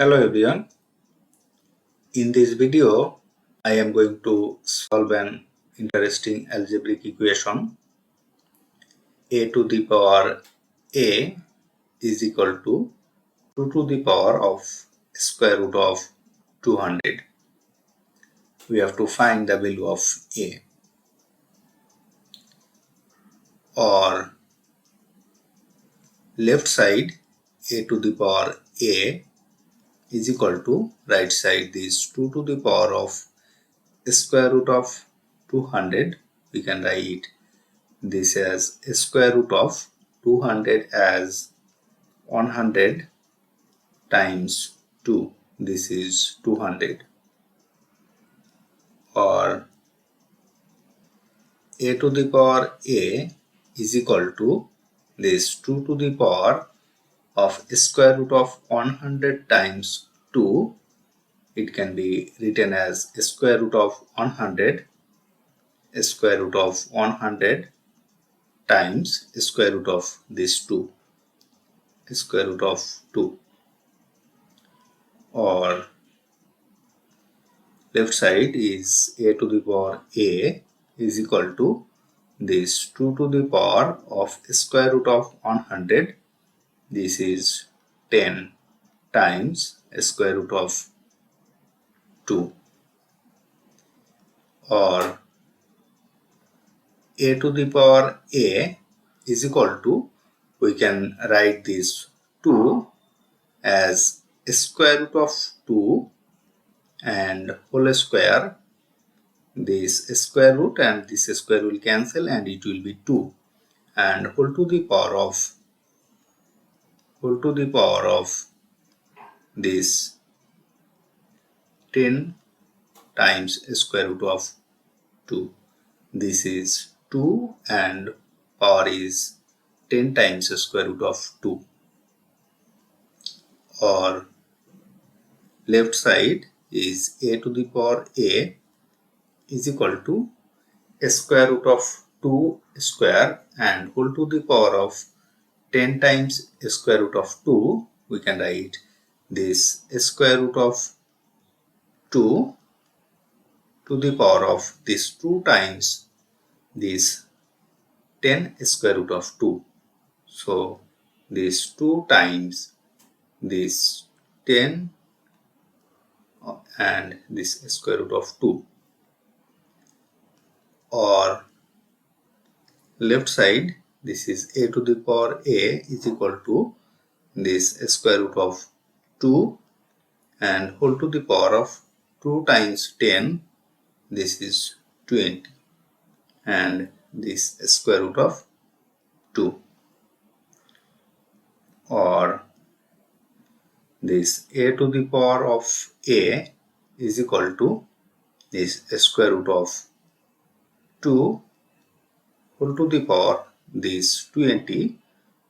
Hello everyone. In this video, I am going to solve an interesting algebraic equation. A to the power a is equal to 2 to the power of square root of 200. We have to find the value of a, or left side a to the power a is equal to right side this 2 to the power of square root of 200. We can write this as square root of 200 as 100 times 2. This is 200. Or a to the power a is equal to this 2 to the power of square root of 100 times 2. It can be written as square root of 100 times square root of this 2, square root of 2. Or left side is a to the power a is equal to this 2 to the power of square root of 100. This is 10 times square root of 2. Or a to the power a is equal to, we can write this 2 as square root of 2 and whole square. This square root and this square will cancel and it will be 2, and whole to the power of this 10 times square root of 2. This is 2 and power is 10 times square root of 2. Or left side is a to the power a is equal to square root of 2 square and whole to the power of 10 times square root of 2. We can write this square root of 2 to the power of this 2 times this 10 square root of 2. So this 2 times this 10 and this square root of 2. Or left side, this is a to the power a is equal to this square root of 2 and whole to the power of 2 times 10. This is 20 and this square root of 2. Or this a to the power of a is equal to this square root of 2 whole to the power this 20.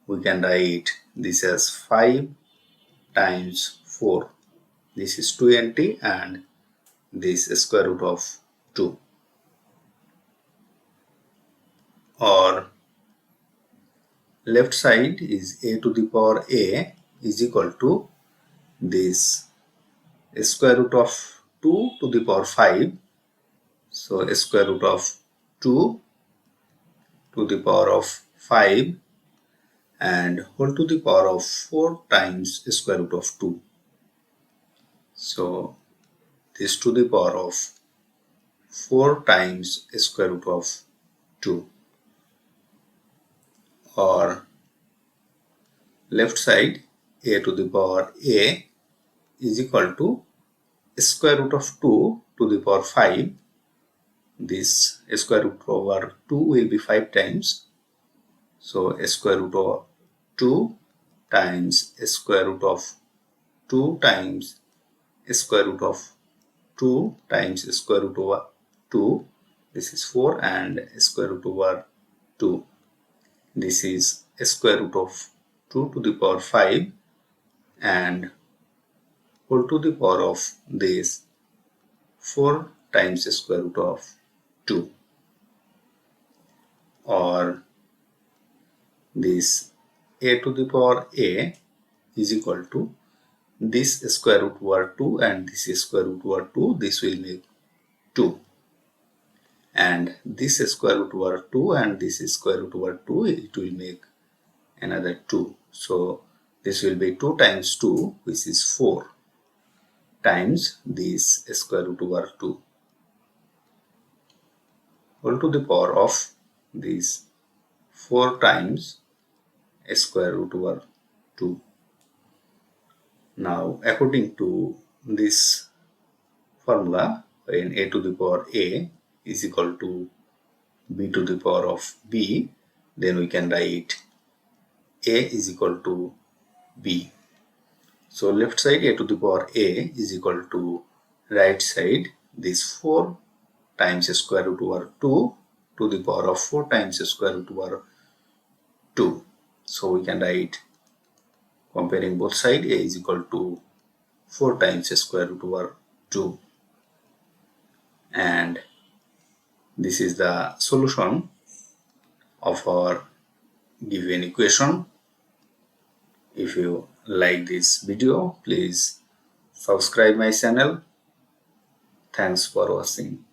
We can write this as 5 times 4. This is 20 and this square root of 2. Or left side is a to the power a is equal to this square root of 2 to the power 5. So square root of 2 to the power of 5 and whole to the power of 4 times square root of 2. So this to the power of 4 times square root of 2. Or left side a to the power a is equal to square root of 2 to the power 5. This square root over 2 will be 5 times. So square root of 2 times square root of 2 times square root of 2 times square root over 2. This is 4 and square root over 2. This is square root of 2 to the power 5 and whole to the power of this 4 times square root of 2. Or this a to the power a is equal to this square root over 2 and this square root over 2, this will make 2. And this square root over 2 and this square root over 2, it will make another 2. So this will be 2 times 2, which is 4, times this square root over 2, whole to the power of this 4 times square root over 2. Now, according to this formula, when a to the power a is equal to b to the power of b, then we can write a is equal to b. So left side a to the power a is equal to right side this 4 times square root over 2 to the power of 4 times square root over 2. So we can write, comparing both sides, a is equal to 4 times square root over 2. And this is the solution of our given equation. If you like this video, please subscribe my channel. Thanks for watching.